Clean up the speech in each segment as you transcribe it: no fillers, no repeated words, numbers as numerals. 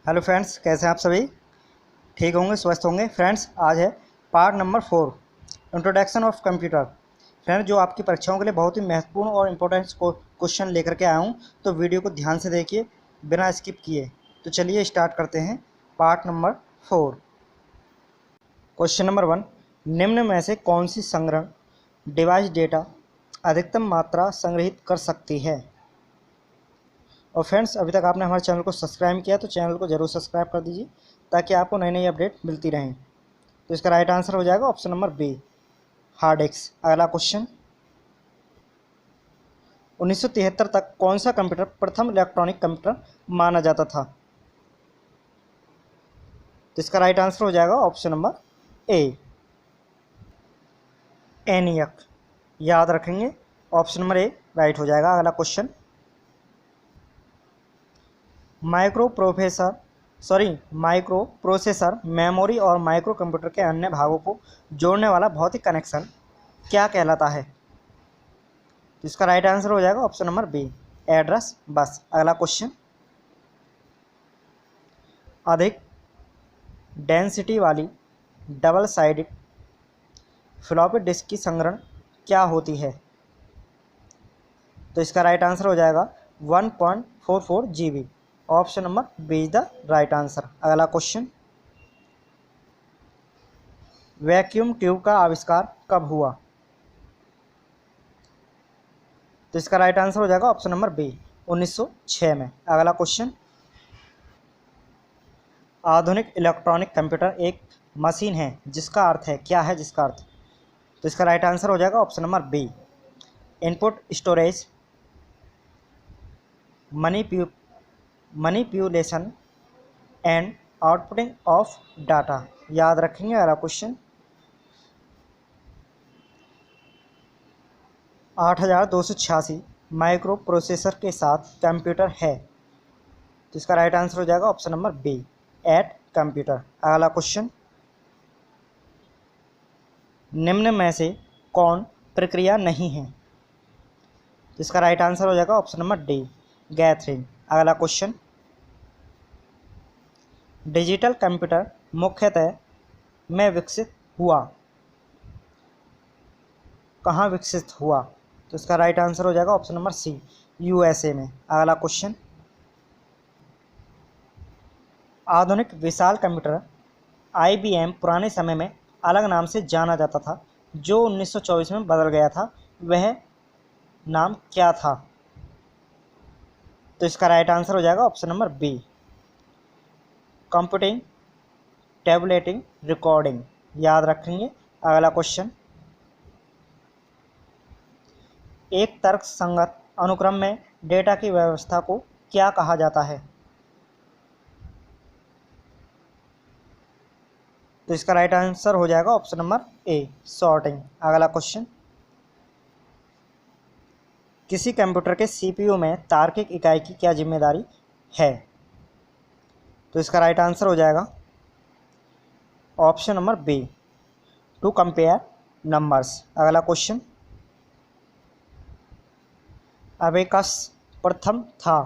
Hello friends, कैसे हैं आप सभी? ठीक होंगे, स्वस्थ होंगे। फ्रेंड्स, आज है part number 4, introduction of computer. Friends, जो आपकी परीक्षाओं के लिए बहुत ही महत्वपूर्ण और इम्पोर्टेंट क्वेश्चन लेकर के आया हूं, तो वीडियो को ध्यान से देखिए बिना स्किप किए। तो चलिए स्टार्ट करते हैं पार्ट नंबर 4। क्वेश्चन नंबर 1, निम्न में से कौन सी संग्रहण डिवाइस डेटा अधिकतम मात्रा संग्रहित कर सकती है? और फ्रेंड्स, अभी तक आपने हमारे चैनल को सब्सक्राइब नहीं किया तो चैनल को जरूर सब्सक्राइब कर दीजिए ताकि आपको नई नई अपडेट मिलती रहें। तो इसका राइट आंसर हो जाएगा option number B, hard disk. अगला क्वेश्चन, 1973 तक कौन सा कंप्यूटर प्रथम इलेक्ट्रॉनिक कंप्यूटर माना जाता था? तो इसका राइट आंसर हो जाएगा ऑप्शन नंबर ए, एनियक। याद रखेंगे, ऑप्शन नंबर ए राइट हो जाएगा। अगला क्वेश्चन, माइक्रो प्रोसेसर मेमोरी और माइक्रो कंप्यूटर के अन्य भागों को जोड़ने वाला भौतिक कनेक्शन क्या कहलाता है? तो इसका राइट आंसर हो जाएगा option number B, address bus. अगला क्वेश्चन, अधिक डेंसिटी वाली डबल साइडेड फ्लॉपी डिस्क की संग्रहण क्या होती है? तो इसका राइट आंसर हो जाएगा 1.44 GB। Option number B is the right answer. अगला क्वेश्चन, वैक्यूम ट्यूब का आविष्कार कब हुआ? तो इसका राइट आंसर हो जाएगा ऑप्शन नंबर बी, 1906 में। अगला क्वेश्चन, आधुनिक इलेक्ट्रॉनिक कंप्यूटर एक मशीन है जिसका अर्थ है, क्या है जिसका अर्थ? तो इसका राइट आंसर हो जाएगा option number B, input storage manipulation and outputting of data. याद रखेंगे। अगला क्वेश्चन, 8286 माइक्रो प्रोसेसर के साथ कंप्यूटर है। तो इसका राइट आंसर हो जाएगा ऑप्शन नंबर बी, 8 कंप्यूटर। अगला क्वेश्चन, निम्न में से कौन प्रक्रिया नहीं है? तो इसका राइट आंसर हो जाएगा ऑप्शन नंबर डी, गैथरिंग। अगला क्वेश्चन, डिजिटल कंप्यूटर मुख्यतः में विकसित हुआ, कहाँ विकसित हुआ? तो इसका राइट आंसर हो जाएगा ऑप्शन नंबर सी, USA में। अगला क्वेश्चन, आधुनिक विशाल कंप्यूटर IBM पुराने समय में अलग नाम से जाना जाता था जो 1924 में बदल गया था, वह नाम क्या था? तो इसका राइट आंसर हो जाएगा option number B, computing tabulating recording. याद रखेंगे। अगला क्वेश्चन, एक तर्कसंगत अनुक्रम में डेटा की व्यवस्था को क्या कहा जाता है? तो इसका राइट आंसर हो जाएगा ऑप्शन नंबर ए, सॉर्टिंग। अगला क्वेश्चन, किसी कंप्यूटर के CPU में तार्किक इकाई की क्या जिम्मेदारी है? तो इसका राइट आंसर हो जाएगा option number B, to compare numbers. अगला क्वेश्चन, अबेकस प्रथम था।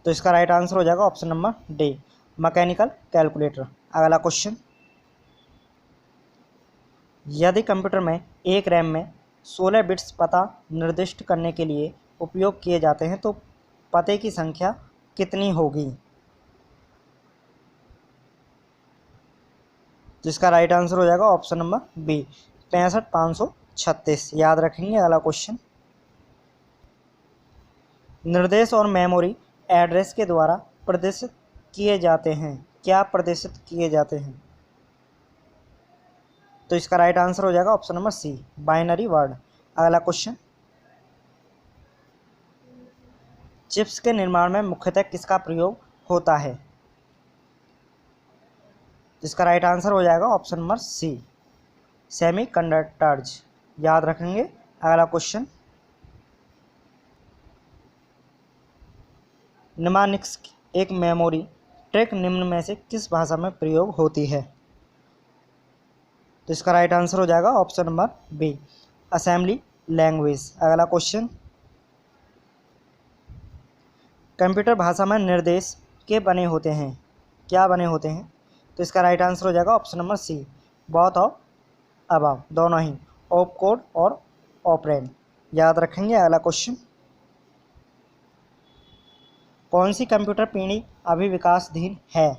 तो इसका राइट आंसर हो जाएगा option number D, mechanical calculator. अगला क्वेश्चन, यदि कंप्यूटर में एक रैम में 16 बिट्स पता निर्दिष्ट करने के लिए उपयोग किए जाते हैं तो पते की संख्या कितनी होगी? जिसका राइट आंसर हो जाएगा ऑप्शन नंबर बी, 65,536। याद रखेंगे। अगला क्वेश्चन, निर्देश और मेमोरी एड्रेस के द्वारा प्रदर्शित किए जाते हैं, क्या प्रदर्शित किए जाते हैं? तो इसका राइट आंसर हो जाएगा option number C, binary word. अगला क्वेश्चन, चिप्स के निर्माण में मुख्यतः किसका प्रयोग होता है? जिसका राइट आंसर हो जाएगा ऑप्शन नंबर सी, सेमीकंडक्टर्स। याद रखेंगे। अगला क्वेश्चन, निम्नलिखित एक मेमोरी ट्रैक निम्न में से किस भाषा में प्रयोग होती है? तो इसका राइट आंसर हो जाएगा option number B, assembly language. अगला क्वेश्चन, कंप्यूटर भाषा में निर्देश के बने होते हैं, क्या बने होते हैं? तो इसका राइट आंसर हो जाएगा option number C, both of above, दोनों ही, ऑप कोड और ऑपरेंड। याद रखेंगे। अगला क्वेश्चन, कौन सी कंप्यूटर पीढ़ी अभी विकासधीन है?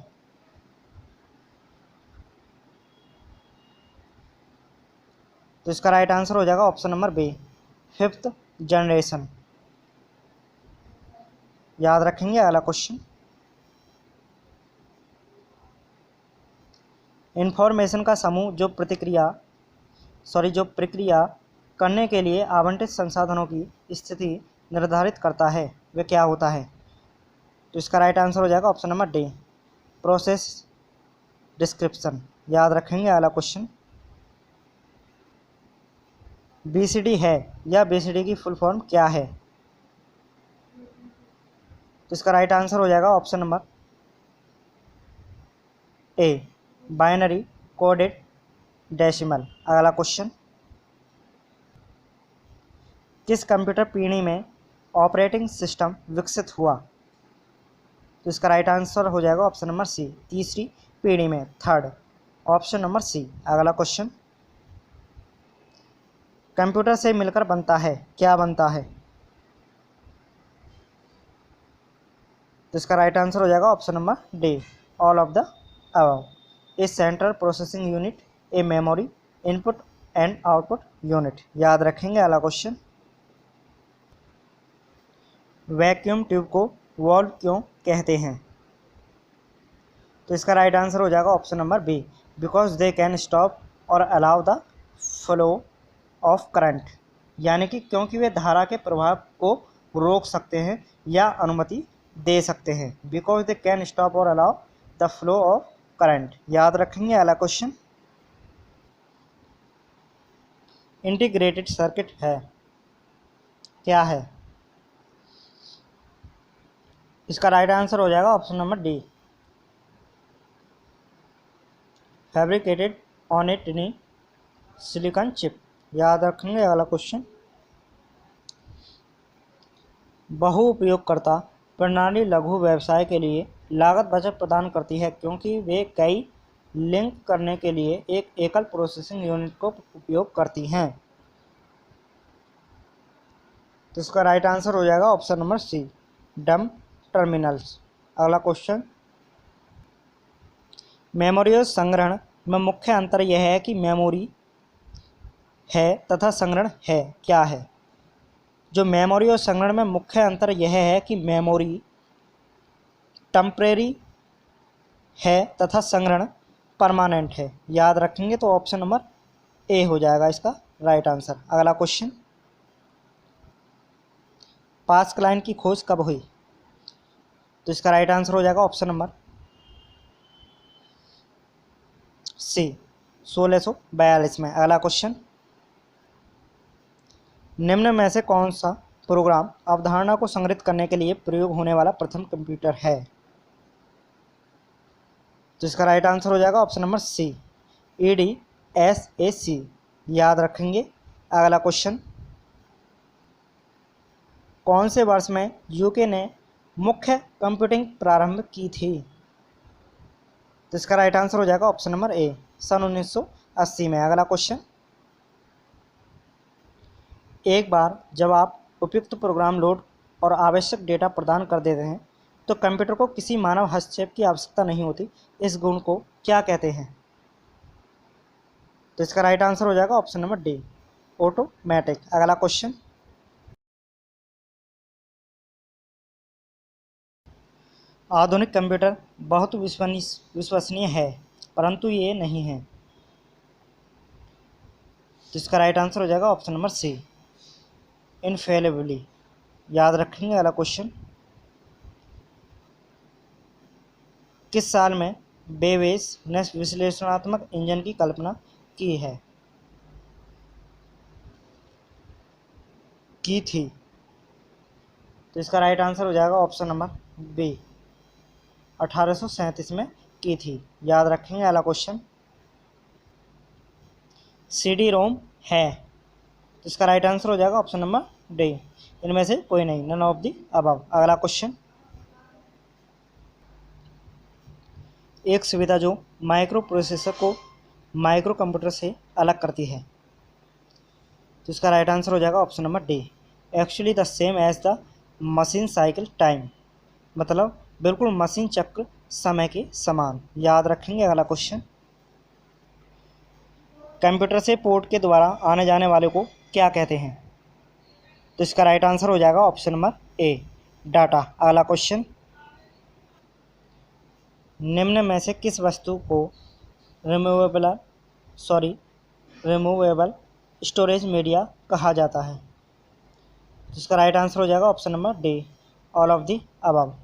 तो इसका राइट आंसर हो जाएगा option number B, 5th generation. याद रखेंगे। अगला क्वेश्चन, इंफॉर्मेशन का समूह जो प्रक्रिया करने के लिए आवंटित संसाधनों की स्थिति निर्धारित करता है, वह क्या होता है? तो इसका राइट आंसर हो जाएगा option number D, process description. याद रखेंगे। अगला क्वेश्चन, बीसीडी है या बीसीडी की फुल फॉर्म क्या है? तो इसका राइट आंसर हो जाएगा option number A, binary coded decimal. अगला क्वेश्चन, किस कंप्यूटर पीढ़ी में ऑपरेटिंग सिस्टम विकसित हुआ? तो इसका राइट आंसर हो जाएगा ऑप्शन नंबर सी, तीसरी पीढ़ी में, 3rd, ऑप्शन नंबर सी। अगला क्वेश्चन, कंप्यूटर से मिलकर बनता है, क्या बनता है? तो इसका राइट आंसर हो जाएगा option number D, all of the above. A central processing unit, a memory, input and output unit. याद रखेंगे। अगला क्वेश्चन, वैक्यूम ट्यूब को वॉल्व क्यों कहते हैं? तो इसका राइट आंसर हो जाएगा option number B, because they can stop और allow the flow of current, यानी कि क्योंकि वे धारा के प्रवाह को रोक सकते हैं या अनुमति दे सकते हैं। बिकॉज दे कैन स्टॉप और allow the flow of current. याद रखेंगे। अगला क्वेश्चन, इंटीग्रेटेड सर्किट है, क्या है? इसका राइट आंसर हो जाएगा option number D, fabricated on A टिनी silicon chip. याद रखेंगे। अगला क्वेश्चन, बहु उपयोगकर्ता प्रणाली लघु व्यवसाय के लिए लागत बचत प्रदान करती है क्योंकि वे कई लिंक करने के लिए एक एकल प्रोसेसिंग यूनिट को उपयोग करती हैं। तो इसका राइट आंसर हो जाएगा ऑप्शन नंबर सी, डम टर्मिनल्स। अगला क्वेश्चन, मेमोरी और संग्रहण में मुख्य अंतर यह है कि मेमोरी है तथा संग्रहण है, क्या है? जो मेमोरी और संग्रहण में मुख्य अंतर यह है कि मेमोरी टेम्परेरी है तथा संग्रहण परमानेंट है। याद रखेंगे। तो ऑप्शन नंबर ए हो जाएगा इसका राइट आंसर। अगला क्वेश्चन, पास्कल लाइन की खोज कब हुई? तो इसका राइट आंसर हो जाएगा ऑप्शन नंबर सी, 1642 में। अगला क्वेश्चन, निम्न में से कौन सा प्रोग्राम अवधारणा को संग्रहित करने के लिए प्रयोग होने वाला प्रथम कंप्यूटर है? तो इसका राइट आंसर हो जाएगा ऑप्शन नंबर सी, EDSAC। याद रखेंगे। अगला क्वेश्चन, कौन से वर्ष में यूके ने मुख्य कंप्यूटिंग प्रारंभ की थी? तो इसका राइट आंसर हो जाएगा ऑप्शन नंबर ए, सन 1980 में। अगला क्वेश्चन, एक बार जब आप उपयुक्त प्रोग्राम लोड और आवश्यक डेटा प्रदान कर देते हैं तो कंप्यूटर को किसी मानव हस्तक्षेप की आवश्यकता नहीं होती। इस गुण को क्या कहते हैं? तो इसका राइट आंसर हो जाएगा ऑप्शन नंबर डी, ऑटोमेटिक। अगला क्वेश्चन, आधुनिक कंप्यूटर बहुत विश्वसनीय है परंतु ये नहीं है। तो इसका राइट आंसर हो जाएगा ऑप्शन नंबर सी, इनफेलेबली। याद रखेंगे। अगला क्वेश्चन, किस साल में बेवेज ने विश्लेषणात्मक इंजन की कल्पना की थी? तो इसका राइट आंसर हो जाएगा ऑप्शन नंबर बी, 1837 में की थी। याद रखेंगे। अगला क्वेश्चन, CD रोम है? तो इसका राइट आंसर हो जाएगा ऑप्शन नंबर डी, इनमें से कोई नहीं, नन ऑफ दी अबव। अगला क्वेश्चन, एक सुविधा जो माइक्रो प्रोसेसर को माइक्रो कंप्यूटर से अलग करती है। तो इसका राइट आंसर हो जाएगा option number D, actually the same as the machine cycle time, मतलब बिल्कुल मशीन चक्र समय के समान। याद रखेंगे। अगला क्वेश्चन, कंप्यूटर से पोर्ट के द्वारा आने जाने वाले को क्या कहते हैं? तो इसका राइट आंसर हो जाएगा ऑप्शन नंबर ए, डाटा। अगला क्वेश्चन, निम्न में से किस वस्तु को रिमूवेबल स्टोरेज मीडिया कहा जाता है? तो इसका राइट आंसर हो जाएगा option number D, all of the above.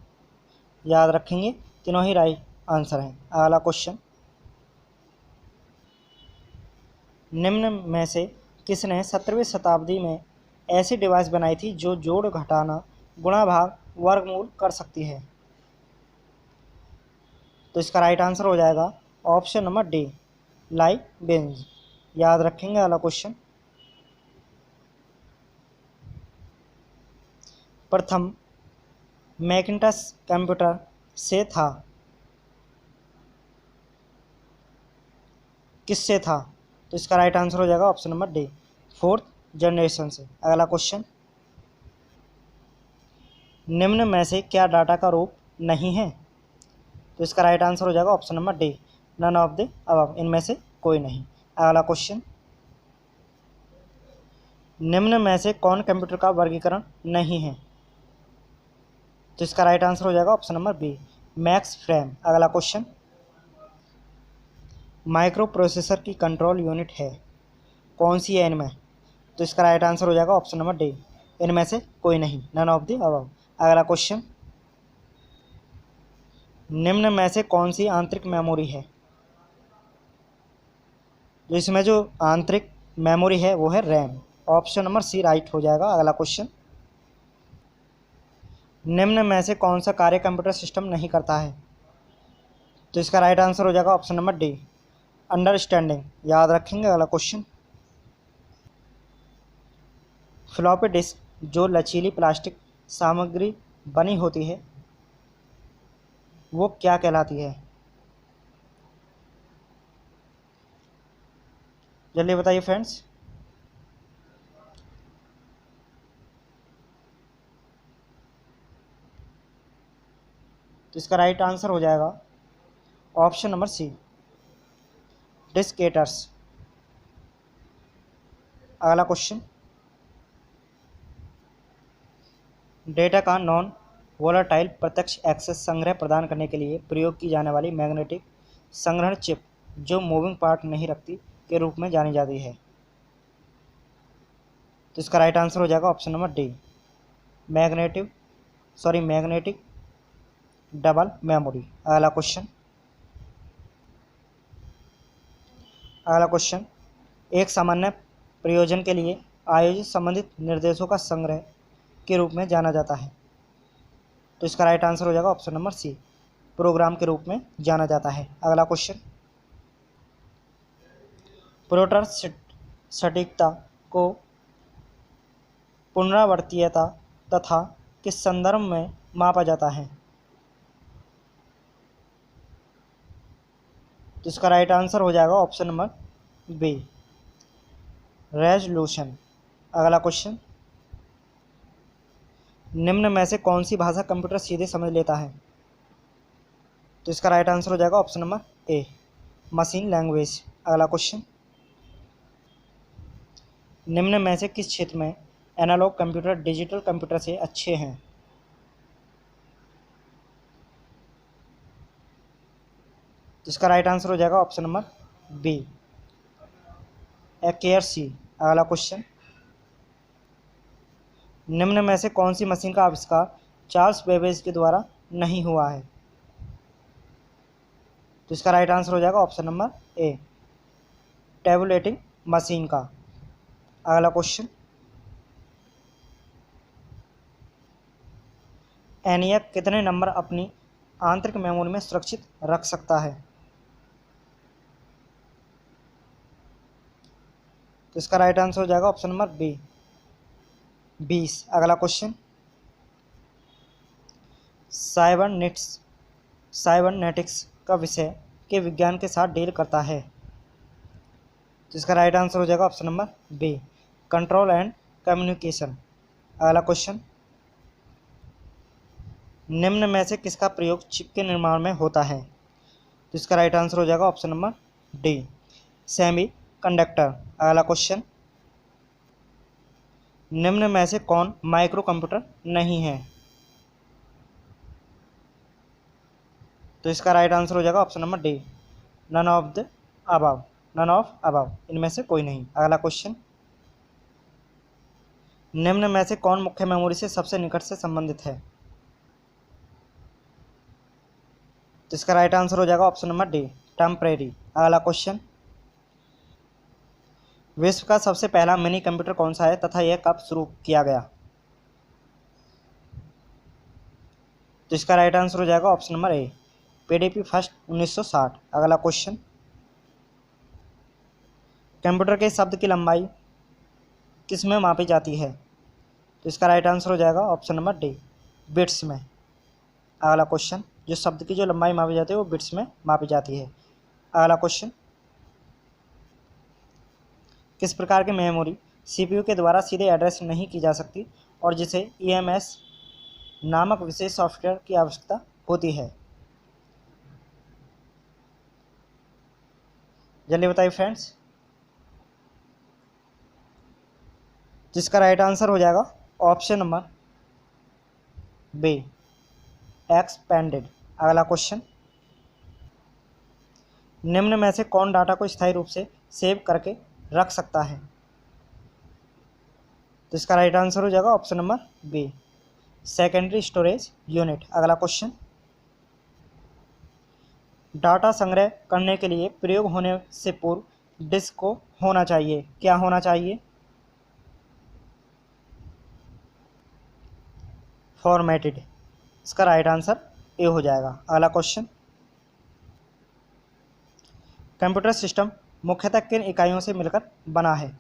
याद रखेंगे, तीनों ही राइट आंसर हैं। अगला क्वेश्चन, निम्न में से किसने 17वीं शताब्दी में ऐसी डिवाइस बनाई थी जो जोड़ घटाना गुणा भाग वर्गमूल कर सकती है? तो इसका राइट आंसर हो जाएगा ऑप्शन नंबर डी, लाइबनिज। याद रखेंगे। अगला क्वेश्चन, प्रथम मैकिन्टॉश कंप्यूटर से था, किससे था? तो इसका राइट आंसर हो जाएगा option number D, 4th generation से। अगला क्वेश्चन, निम्न में से क्या डाटा का रूप नहीं है? तो इसका राइट आंसर हो जाएगा option number D, none of the above, इनमें से कोई नहीं। अगला क्वेश्चन, निम्न में से कौन कंप्यूटर का वर्गीकरण नहीं है? तो इसका राइट आंसर हो जाएगा option number B, max frame. अगला क्वेश्चन, माइक्रो प्रोसेसर की कंट्रोल यूनिट है, कौन सी है इनमें? तो इसका राइट आंसर हो जाएगा ऑप्शन नंबर डी, इनमें से कोई नहीं, नन ऑफ द अबव। अगला क्वेश्चन, निम्न में से कौन सी आंतरिक मेमोरी है? तो इसमें जो आंतरिक मेमोरी है वो है RAM, option number C right हो जाएगा। अगला क्वेश्चन, निम्न में से कौन सा कार्य कंप्यूटर सिस्टम नहीं करता है? तो इसका राइट आंसर हो जाएगा ऑप्शन नंबर डी, अंडरस्टैंडिंग। याद रखेंगे। अगला क्वेश्चन, फ्लॉपी डिस्क जो लचीली प्लास्टिक सामग्री बनी होती है वो क्या कहलाती है? जल्दी बताइए फ्रेंड्स। तो इसका राइट आंसर हो जाएगा ऑप्शन नंबर सी, डिस्केटर्स। अगला क्वेश्चन, डेटा का नॉन वोलाटाइल प्रत्यक्ष एक्सेस संग्रह प्रदान करने के लिए प्रयोग की जाने वाली मैग्नेटिक संग्रहण चिप जो मूविंग पार्ट नहीं रखती के रूप में जानी जाती है? तो इसका राइट आंसर हो जाएगा option number D, magnetic double memory. अगला क्वेश्चन, एक सामान्य प्रयोजन के लिए आयोजित संबंधित निर्देशों का संग्रह के रूप में जाना जाता है? तो इसका राइट आंसर हो जाएगा ऑप्शन नंबर सी, प्रोग्राम के रूप में जाना जाता है। अगला क्वेश्चन, प्रोटर सटीकता को पुनरावर्तीयता तथा किस संदर्भ में मापा जाता है? तो इसका राइट आंसर हो जाएगा ऑप्शन नंबर बी, रेजोल्यूशन। अगला क्वेश्चन, निम्न में से कौन सी भाषा कंप्यूटर सीधे समझ लेता है? तो इसका राइट आंसर हो जाएगा option number A, machine language. अगला क्वेश्चन, निम्न में से किस क्षेत्र में एनालॉग कंप्यूटर डिजिटल कंप्यूटर से अच्छे हैं? तो इसका राइट आंसर हो जाएगा ऑप्शन नंबर बी, एक्यूरेसी। अगला क्वेश्चन, निम्न में से कौन सी मशीन का आविष्कार चार्ल्स बेबेज के द्वारा नहीं हुआ है? तो इसका राइट आंसर हो जाएगा option number A, tabulating machine का। अगला क्वेश्चन, एनियक कितने नंबर अपनी आंतरिक मेमोरी में सुरक्षित रख सकता है? तो इसका राइट आंसर हो जाएगा ऑप्शन नंबर बी, 20। अगला क्वेश्चन, साइबरनेटिक्स का विषय के विज्ञान के साथ डील करता है? तो इसका राइट आंसर हो जाएगा option number B, control and communication. अगला क्वेश्चन, निम्न में से किसका प्रयोग चिप के निर्माण में होता है? तो इसका राइट आंसर हो जाएगा option number D, semi conductor. अगला क्वेश्चन, निम्न में से कौन माइक्रो कंप्यूटर नहीं है? तो इसका राइट आंसर हो जाएगा option number D, none of the above, none of above, इनमें से कोई नहीं। अगला क्वेश्चन, निम्न में से कौन मुख्य मेमोरी से सबसे निकट से संबंधित है? तो इसका राइट आंसर हो जाएगा ऑप्शन नंबर डी, टेम्परेरी। अगला क्वेश्चन, विश्व का सबसे पहला मिनी कंप्यूटर कौन सा है तथा यह कब शुरू किया गया? तो इसका राइट आंसर हो जाएगा option number A, PDP first 1960। अगला क्वेश्चन, कंप्यूटर के शब्द की लंबाई किस में मापी जाती है? तो इसका राइट आंसर हो जाएगा ऑप्शन नंबर डी, बिट्स में। अगला क्वेश्चन, जो शब्द की जो लंबाई मापी जाती है वो बिट्स में मापी जाती है। अगला क्वेश्चन, किस प्रकार की मेमोरी सीपीयू के द्वारा सीधे एड्रेस नहीं की जा सकती और जिसे ईएमएस नामक विशेष सॉफ्टवेयर की आवश्यकता होती है? जल्दी बताइए फ्रेंड्स। जिसका राइट आंसर हो जाएगा ऑप्शन नंबर बी, एक्सपेंडेड। अगला क्वेश्चन, निम्न में से कौन डाटा को स्थायी रूप से सेव करके रख सकता है? तो इसका राइट आंसर हो जाएगा option number B, secondary storage unit. अगला क्वेश्चन, डाटा संग्रह करने के लिए प्रयोग होने से पूर्व डिस्क को होना चाहिए, क्या होना चाहिए? फॉर्मेटेड। इसका राइट आंसर ए हो जाएगा। अगला क्वेश्चन, कंप्यूटर सिस्टम मुख्यतः किन इकाइयों से मिलकर बना है?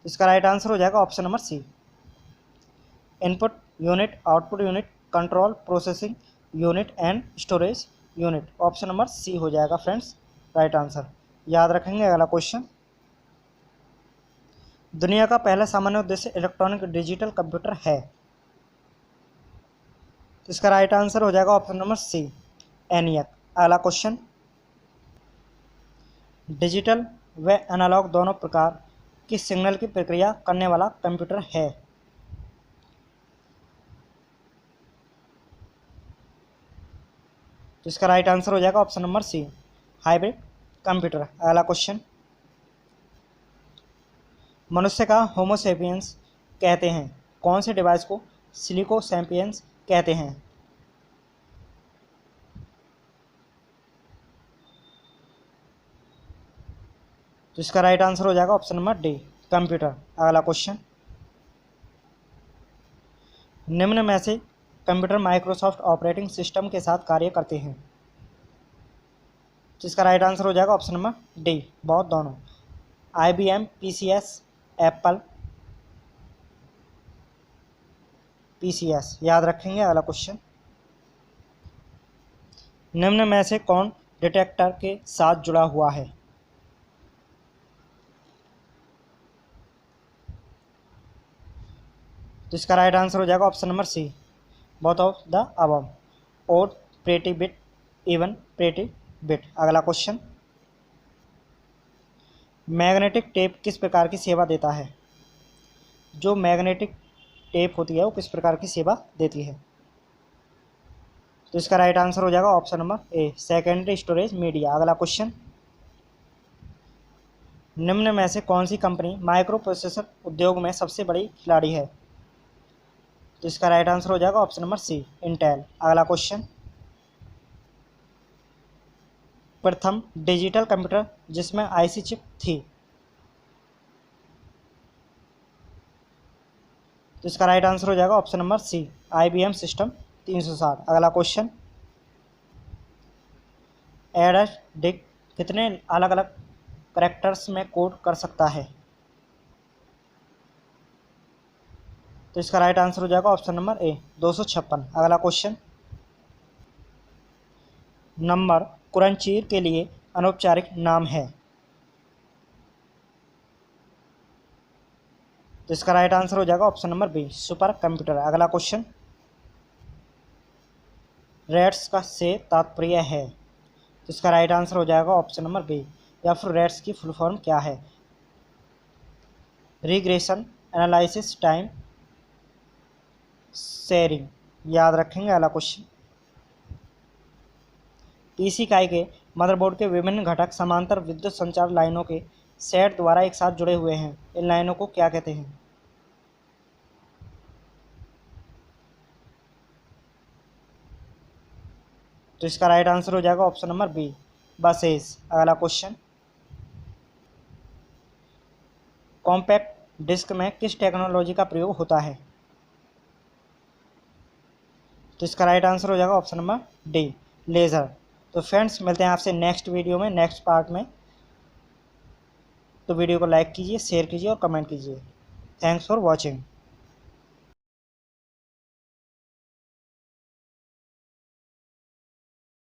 इसका राइट आंसर हो जाएगा option number C, input unit, output unit, control processing unit and storage unit. Option number C हो जाएगा फ्रेंड्स राइट आंसर, याद रखेंगे। अगला क्वेश्चन, दुनिया का पहला सामान्य उद्देश्य इलेक्ट्रॉनिक डिजिटल कंप्यूटर है? तो इसका राइट आंसर हो जाएगा ऑप्शन नंबर सी, एनियक। अगला क्वेश्चन, डिजिटल व एनालॉग दोनों प्रकार की सिग्नल की प्रक्रिया करने वाला कंप्यूटर है? तो इसका राइट आंसर हो जाएगा option number C, hybrid computer. अगला क्वेश्चन, मनुष्य का होमो सैपियंस कहते हैं कौन से डिवाइस को सिलिको सैपियंस कहते हैं? तो इसका राइट आंसर हो जाएगा ऑप्शन नंबर डी, कंप्यूटर। अगला क्वेश्चन, निम्न में से कंप्यूटर माइक्रोसॉफ्ट ऑपरेटिंग सिस्टम के साथ कार्य करते हैं? तो इसका राइट आंसर हो जाएगा ऑप्शन नंबर डी, बहुत दोनों, IBM, PCS, एप्पल PCS, याद रखेंगे। अगला क्वेश्चन, निम्न में से कौन डिटेक्टर के साथ जुड़ा हुआ है? तो इसका राइट आंसर हो जाएगा option number C, both of the above, odd parity bit, even parity bit. अगला क्वेश्चन, मैग्नेटिक टेप किस प्रकार की सेवा देता है? जो मैग्नेटिक टेप होती है वो किस प्रकार की सेवा देती है? तो इसका राइट आंसर हो जाएगा option number A, secondary storage media. अगला क्वेश्चन, निम्न में से कौन सी कंपनी माइक्रो प्रोसेसर उद्योग में सबसे बड़ी खिलाड़ी है? तो इसका राइट आंसर हो जाएगा ऑप्शन नंबर सी, इंटेल। अगला क्वेश्चन, प्रथम डिजिटल कंप्यूटर जिसमें IC चिप थी? तो इसका राइट आंसर हो जाएगा option number C, IBM system 360। अगला क्वेश्चन, एडस डिक कितने अलग अलग करैक्टर्स में कोड कर सकता है? तो इसका राइट आंसर हो जाएगा ऑप्शन नंबर ए, 256। अगला क्वेश्चन, नंबर कुरनचीर के लिए अनौपचारिक नाम है? तो इसका राइट आंसर हो जाएगा option number B, supercomputer. अगला क्वेश्चन, रेट्स का से तात्पर्य है? तो इसका राइट आंसर हो जाएगा ऑप्शन नंबर बी, या फिर रेट्स की फुल फॉर्म क्या है? Regression, analysis, time sharing. याद रखेंगे। अगला क्वेश्चन, पीसी इकाई के मदरबोर्ड के विभिन्न घटक समांतर विद्युत संचार लाइनों के सेट द्वारा एक साथ जुड़े हुए हैं। इन लाइनों को क्या कहते हैं? तो इसका राइट आंसर हो जाएगा ऑप्शन नंबर बी, बसेस। अगला क्वेश्चन, कॉम्पैक्ट डिस्क में किस टेक्नोलॉजी का प्रयोग होता है? तो इसका राइट आंसर हो जाएगा ऑप्शन नंबर डी, लेज़र। तो फ्रेंड्स, मिलते हैं आपसे नेक्स्ट वीडियो में, नेक्स्ट पार्ट में। तो वीडियो को लाइक कीजिए, शेयर कीजिए और कमेंट कीजिए। Thanks for watching.